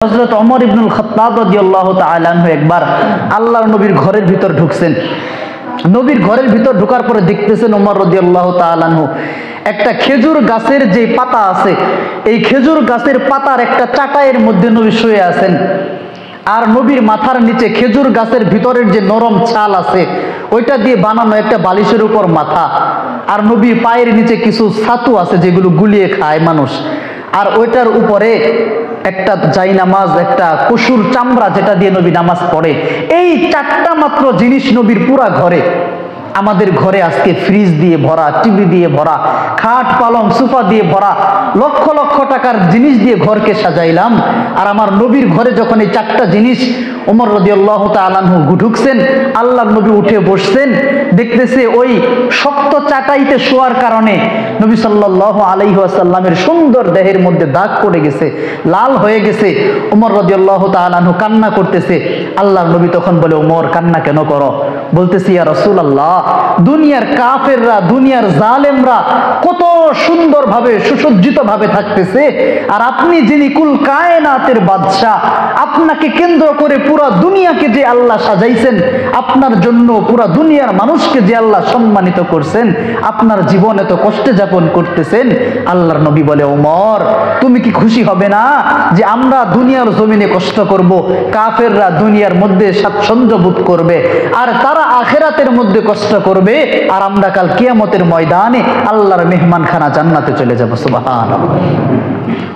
হযরত ওমর ইবনুল খাত্তাব রাদিয়াল্লাহু তাআলা আনহু একবার আল্লাহর নবীর ঘরের ভিতর ঢুকছেন। নবীর ঘরের ভিতর ঢোকার পরে দেখতেছেন ওমর রাদিয়াল্লাহু তাআলা আনহু একটা খেজুর গাছের যে পাতা আছে, এই খেজুর গাছের পাতার একটা চাটাইয়ের মধ্যে নবী শুয়ে আছেন। আর নবীর মাথার নিচে খেজুর গাছের ভিতরের যে নরম ছাল আছে ওইটা দিয়ে বানানো একটা বালিশের উপর মাথা। আর নবীর পায়ের নিচে কিছু ছাতু আছে যেগুলো গুলিয়ে খায় মানুষ। আর ওইটার উপরে একটা জায়নামাজ, একটা পশুর চামড়া যেটা দিয়ে নবী নামাজ পড়ে। এই চারটা মাত্র জিনিস নবীর পুরা ঘরে। আমাদের ঘরে আজকে ফ্রিজ দিয়ে ভরা, টিভি দিয়ে ভরা, খাট পালং সোফা দিয়ে ভরা, লক্ষ লক্ষ টাকার জিনিস দিয়ে ঘরকে সাজাইলাম। আর আমার নবীর ঘরে যখন এই চারটা জিনিস ওমর রাদিয়াল্লাহু তাআলা আনহু ঢুকছেন, আল্লাহর নবী উঠে বসছেন, দেখতেছে ওই শক্ত চাটাইতে শোয়ার কারণে নবী সাল্লাল্লাহু আলাইহি ওয়াসাল্লামের সুন্দর দেহের মধ্যে দাগ পড়ে গেছে, লাল হয়ে গেছে। ওমর রাদিয়াল্লাহু তাআলা আনহু কান্না করতেছে। আল্লাহর নবী তখন বলে, ওমর কান্না কেন করো? বলতেছি, ইয়া রাসূলুল্লাহ, দুনিয়ার কাফেররা, দুনিয়ার জালেমরা কত সুন্দরভাবে সুসজ্জিত ভাবে থাকতেছে, আর আপনি যিনি কুল কায়নাতের বাদশা, আপনাকে কেন্দ্র করে পুরা দুনিয়াকে যে আল্লাহ সাজাইছেন, আপনার জন্য পুরা দুনিয়ার মানুষকে যে আল্লাহ সম্মানিত করছেন, আপনার জীবন এত কষ্টে যাপন করতেছেন। আল্লাহর নবী বলে, ওমর তুমি কি খুশি হবে না যে আমরা দুনিয়ার জমিনে কষ্ট করব, কাফেররা দুনিয়ার মধ্যে স্বাচ্ছন্দ্য বোধ করবে, আর তারা আখিরাতের মধ্যে কষ্ট করবে, আর আমরা কাল কিয়ামতের ময়দানে আল্লাহর মেহমানখানা জান্নাতে চলে যাব। সুবহানাল্লাহ।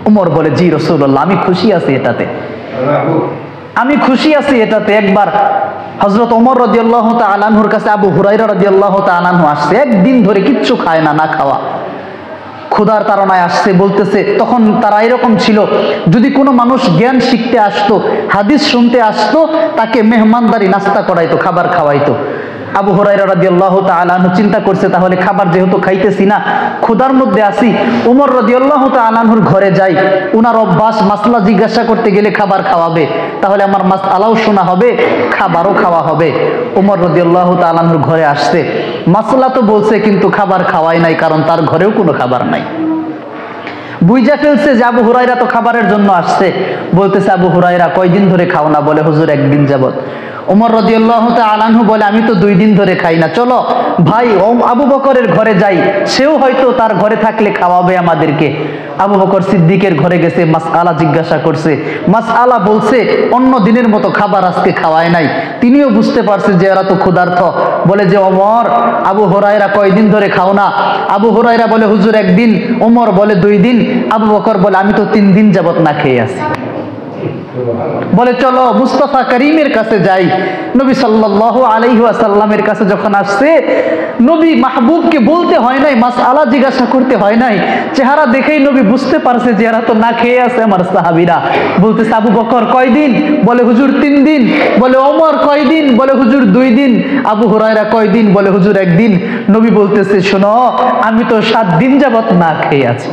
ওমর বলে, জি রাসূলুল্লাহ, আমি খুশি আছি এটাতে, আমি খুশি আছি এটাতে। একবার হযরত ওমর রাদিয়াল্লাহু তাআলা আনহুর কাছে আবু হুরায়রা রাদিয়াল্লাহু তাআলা আনহু আসছে, একদিন ধরে কিচ্ছু খায় না, না খাওয়া, ক্ষুধার তাড়নায় আসছে। বলতেছে তখন তারা এরকম ছিল, যদি কোনো মানুষ জ্ঞান শিখতে আসতো, হাদিস শুনতে আসতো, তাকে মেহমানদারি নাস্তা করাইতো, খাবার খাওয়াইতো। আবু হুরায়রা রাদিয়াল্লাহু তাআলা আনহু চিন্তা করছে, তাহলে খাবার যেহেতু খাইতেছি না, ক্ষুধার মধ্যে আছি, ওমর রাদিয়াল্লাহু তাআলা আনহুর ঘরে যাই, উনার অভ্যাস মাসলা জিজ্ঞাসা করতে গেলে খাবার খাওয়াবে, তাহলে আমার মাসআলাও শোনা হবে, খাবারও খাওয়া হবে। ওমর রাদিয়াল্লাহু তাআলা আনহুর ঘরে আসছে, মাসলা তো বলছে কিন্তু খাবার খাওয়াই নাই, কারণ তার ঘরেও কোনো খাবার নাই। বুঝা ফেলছে যে আবু হুরায়রা তো খাবারের জন্য আসছে। বলতেছে, আবু হুরায়রা কয়দিন ধরে খাও না? বলে, হুজুর একদিন যাবত। ওমর রাদিয়াল্লাহু তাআলা আনহু বলে, আমি তো 2 দিন ধরে খাই না, চলো ভাই আবু বকরের ঘরে যাই, সেও হয়তো তার ঘরে থাকলে খাওয়াবে আমাদেরকে। আবু বকর সিদ্দিকের ঘরে গেছে, মাসআলা জিজ্ঞাসা করছে, মাসআলা বলছে অন্য দিনের মতো খাবার আজকে খাওয়ায় নাই। তিনিও বুঝতে পারছে যে এরা তো ক্ষুধার্ত। বলে যে, ওমর আবু হুরায়রা কয়দিন ধরে খাও না? আবু হুরায়রা বলে, হুজুর একদিন। ওমর বলে 2 দিন। আবু বকর বলে, আমি তো 3 দিন যাবত না খেয়ে আছি। বলে, চলো মুস্তাফা করিমের কাছে যাই। নবী সাল্লাল্লাহু আলাইহি ওয়াসাল্লামের কাছে যখন আসছে, নবী মাহবুবকে বলতে হয় নাই, মাসআলা জিজ্ঞাসা করতে হয় নাই, চেহারা দেখেই নবী বুঝতে পারছে যে এরা তো না খেয়ে আছে আমার সাহাবীরা। বলতেছে, আবু বকর কয়দিন? বলে, হুজুর 3 দিন। বলে, ওমর কয়দিন? বলে, হুজুর 2 দিন। আবু হুরায়রা কয়দিন? বলে, হুজুর 1 দিন। নবী বলতেছে, শোনো, আমি তো 7 দিন যাবত না খেয়ে আছি,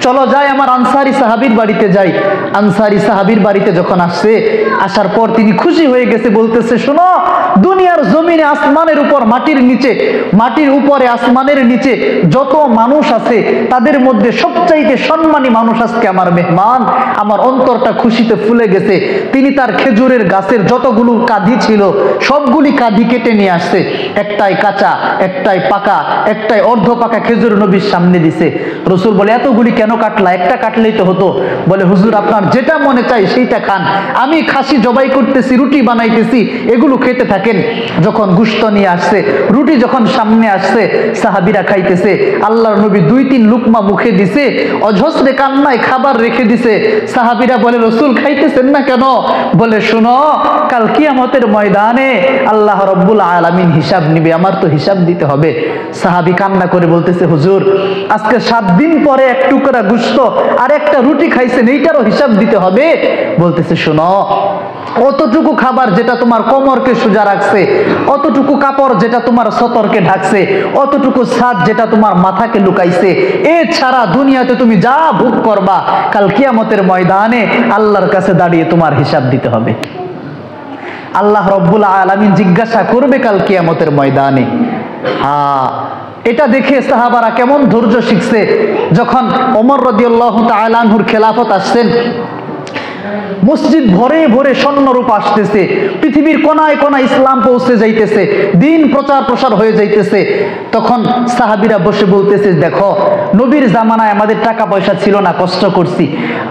চলো যাই আমার আনসারী সাহাবীর বাড়িতে যাই। আনসারী সাহাবীর বাড়িতে যখন আসছে, আসার পর তিনি খুশি হয়ে গেছে। বলতেছে, শোনো, দুনিয়ার জমিনে আসমানের উপর মাটির নিচে, মাটির উপরে আসমানের নিচে যত মানুষ আছে, তাদের মধ্যে সবচাইতে সম্মানী মানুষ আজকে আমার মেহমান। আমার অন্তরটা খুশিতে ফুলে গেছে। তিনি তার খেজুরের গাছের যতগুলো কাঁধি ছিল সবগুলি কাঁধি কেটে নিয়ে আসছে, একটাই কাঁচা, একটাই পাকা, একটাই অর্ধ পাকা খেজুর নবীর সামনে দিছে। রাসূল বলে, এতগুলি কেন কাটলা? একটা কাটলেই তো হতো। বলে, হুজুর আপনার যেটা মনে চাই সেইটা খান, আমি খাসি জবাই করতেছি, রুটি বানাইতেছি, এগুলো খেতে থাকেন। যখন গোশত নিয়ে আসছে, রুটি যখন সামনে আসছে, সাহাবীরা খাইতেছে। আল্লাহর নবী 2-3 লুকমা মুখে দিছে, অঝস্রে কান্নায় খাবার রেখে দিছে। সাহাবীরা বলে, রাসূল খাইতেছেন না কেন? বলে, শুনো, কাল কিয়ামতের ময়দানে আল্লাহ রাব্বুল আলামিন হিসাব নিবে, আমার তো হিসাব দিতে হবে। সাহাবী কান্না করে বলতেছে, হুজুর আজকে 7 দিন পরে 1 টুকরা গোশত আর একটা রুটি খাইছেন, এইটারও হিসাব দিতে হবে। বলতেছে, শোনো, অতটুকু খাবার যেটা তোমার কোমরকে সোজা রাখছে, অতটুকু কাপড় যেটা তোমার সতরকে ঢাকছে, অতটুকু ছাদ যেটা তোমার মাথাকে লুকাইছে, এছাড়া দুনিয়াতে তুমি যা ভোগ করবা, কাল কিয়ামতের ময়দানে আল্লাহর কাছে দাঁড়িয়ে তোমার হিসাব দিতে হবে। আল্লাহ রাব্বুল আলামিন জিজ্ঞাসা করবে কাল কিয়ামতের ময়দানে। এটা দেখে সাহাবারা কেমন ধৈর্য শিখছে। যখন ওমর রাদিয়াল্লাহু তাআলা আনহুর খেলাফত আসছেন, মসজিদ ভরে ভরে স্বর্ণরূপ আসতেছে, পৃথিবীর কোনায় কোনায় ইসলাম পৌঁছে যাইতেছে, দিন প্রচার প্রসার হয়ে যাইতেছে। তখন সাহাবীরা বসে বলতেছে, দেখো নবীর জামানায় আমাদের টাকা পয়সা ছিল না, কষ্ট করছি।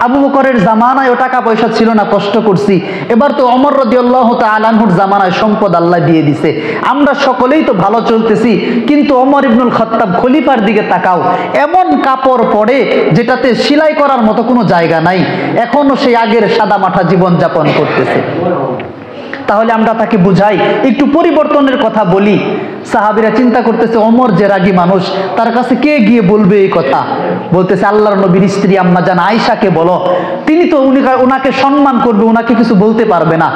আবু বকরের জামানায়ও টাকা পয়সা ছিল না, কষ্ট করছি। এবার তো ওমর রাদিয়াল্লাহু তাআলা আনহুর জামানায় সম্পদ আল্লাহ দিয়ে দিছে, আমরা সকলেই তো ভালো চলতেছি। কিন্তু ওমর ইবনুল খাত্তাব খলিফার দিকে তাকাও, এমন কাপড় পরে যেটাতে সেলাই করার মতো কোনো জায়গা নাই, এখনো সেই আগের সাদা মাঠা জীবন যাপন করতেছে। তাহলে আমরা তাকে বুঝাই, একটু পরিবর্তনের কথা বলি। সাহাবীরা চিন্তা করতেছে, ওমর যে রাগী মানুষ, তার কাছে কে গিয়ে বলবে এই কথা? বলতেছে, আল্লাহর নবীর স্ত্রী আম্মা জান আয়েশাকে বলো, তিনি তো উনাকে সম্মান করবে, উনাকে কিছু বলতে পারবে না।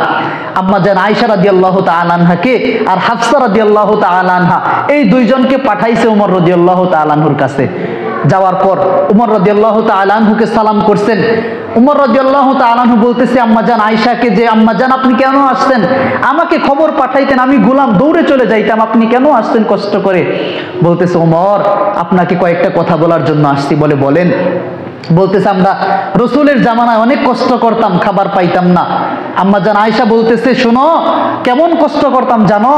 আম্মা জান আয়েশা রাদিয়াল্লাহু তাআলা আনহাকে আর হাফসা রাদিয়াল্লাহু তাআলা আনহা, এই দুইজনকে পাঠাইছে ওমর রাদিয়াল্লাহু তাআলা আনহুর কাছে। যাওয়ার পর ওমর রাদিয়াল্লাহু তাআলা আনহুকে সালাম করছেন। ওমর রাদিয়াল্লাহু তাআলা আনহু বলতেছে আম্মা জান আয়েশাকে, যে আম্মা জান আপনি কেন আসছেন? আমাকে খবর পাঠাইতেন, আমি গোলাম দৌড়ে চলে যাইতাম, আপনি কেন আসছেন কষ্ট করে? বলতেছে, ওমর আপনাকে কয়েকটা কথা বলার জন্য আসছি। বলে, বলেন। বলতেছে, আমরা রসুলের জামানায় অনেক কষ্ট করতাম, খাবার পাইতাম না। আম্মা জান আয়েশা বলতেছে, শোনো কেমন কষ্ট করতাম জানো?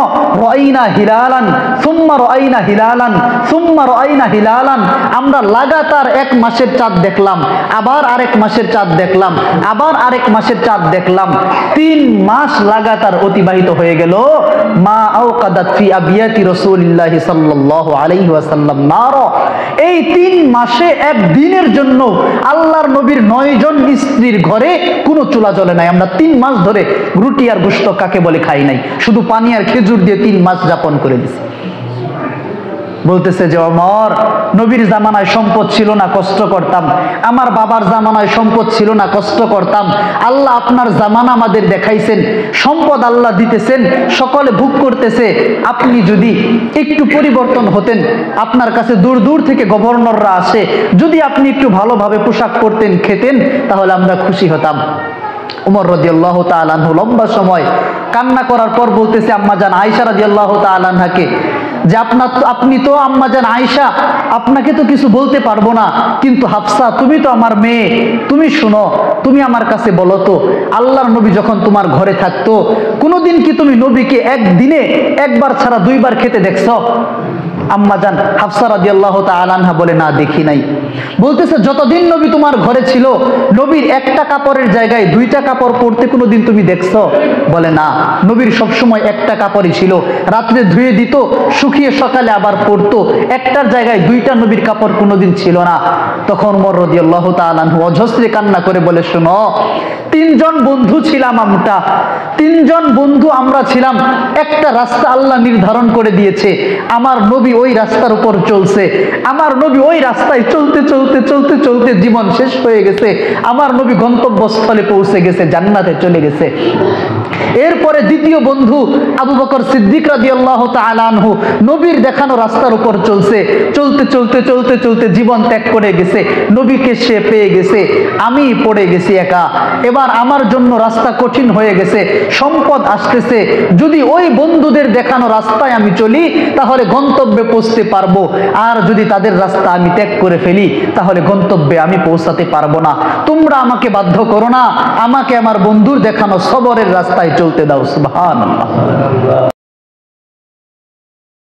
রাইনা হিলালান সুম্মা রাইনা হিলালান সুম্মা রাইনা হিলালান, আমরা লাগাতার এক মাসের চাঁদ দেখলাম, আবার আরেক মাসের চাঁদ দেখলাম, আবার আরেক মাসের চাঁদ দেখলাম। 3 মাস লাগাতার অতিবাহিত হয়ে গেল। মা আওকাদাত ফি আবিয়াতি রাসূলিল্লাহি সাল্লাল্লাহু আলাইহি ওয়াসাল্লাম নার, এই 3 মাসে এক দিনের জন্য আল্লাহর নবীর 9 জন স্ত্রীর ঘরে কোনো চুলা জ্বলে নাই। আমরা 3 মাস ধরে রুটি আর গোশত কাকে বলে খাই নাই, শুধু পানি আর খেজুর দিয়ে 3 মাস যাপন করে দিছি। বলতেছে যে ওমর, নবীর জামানায় সম্পদ ছিল না, কষ্ট করতাম। আমার বাবার জামানায় সম্পদ ছিল না, কষ্ট করতাম। আল্লাহ আপনার জামানা আমাদের দেখাইছেন, সম্পদ আল্লাহ দিতেছেন, সকলে ভোগ করতেছে। আপনি যদি একটু পরিবর্তন হতেন, আপনার কাছে দূর দূর থেকে গভর্নররা আসে, যদি আপনি একটু ভালোভাবে পোশাক পরতেন, খেতেন, তাহলে আমরা খুশি হতাম। ওমর রাদিয়াল্লাহু তাআলা আনহু লম্বা সময় কান্না করার পর বলতেছে আম্মা জান আয়েশা রাদিয়াল্লাহু তাআলা আনহাকে, যে আপনি তো আম্মা জান আয়েশা, আপনাকে তো কিছু বলতে পারবো না, কিন্তু হাফসা তুমি তো আমার মেয়ে, তুমি শুনো, তুমি আমার কাছে বলো তো, আল্লাহর নবী যখন তোমার ঘরে থাকতো, কোনোদিন কি তুমি নবীকে একদিনে একবার ছাড়া 2 বার খেতে দেখছো? আম্মা জান হাফসা রাদিয়াল্লাহু তাআলা আনহা বলে, না দেখি নাই। বলতেছে, যতদিন নবী তোমার ঘরে ছিল, নবীর একটা কাপড়ের জায়গায় 2টা কাপড় পরতে কোনোদিন তুমি দেখছো? বলে, না, নবীর সবসময় একটা কাপড়ই ছিল, রাত্রে ধুয়ে দিত, শুকিয়ে সকালে আবার পরতো, একটার জায়গায় 2টা নবীর কাপড় কোনোদিন ছিল না। তখন ওমর রাদিয়াল্লাহু তাআলা আনহু অঝস্রে কান্না করে বলে, শোনো, 3 জন বন্ধু ছিলাম আমরা, 3 জন বন্ধু আমরা ছিলাম, একটা রাস্তা আল্লাহ নির্ধারণ করে দিয়েছে, আমার নবী ওই রাস্তার উপর চলছে, আমার নবী ওই রাস্তায় চলতে চলতে চলতে চলতে জীবন শেষ হয়ে গেছে, আমার নবী গন্তব্যস্থলে পৌঁছে গেছে, জান্নাতে চলে গেছে। এরপরে দ্বিতীয় বন্ধু আবু বকর সিদ্দিক রাদিয়াল্লাহু তাআলা আনহু নবীর দেখানো রাস্তার উপর চলছে, চলতে চলতে চলতে চলতে জীবন ত্যাগ করে গেছে, নবীকে সে পেয়ে গেছে, আমি পড়ে গেছি একা। এবার আমার জন্য রাস্তা কঠিন হয়ে গেছে, সম্পদ আসতেছে, যদি ওই বন্ধুদের দেখানো রাস্তায় আমি চলি তাহলে গন্তব্যে পৌঁছতে পারবো, আর যদি তাদের রাস্তা আমি ত্যাগ করে ফেলি তাহলে গন্তব্যে আমি পৌঁছাতে পারবো না। তোমরা আমাকে বাধ্য করো না, আমাকে আমার বন্ধুর দেখানো সবরের রাস্তায় চলতে দাও। সুবহানাল্লাহ।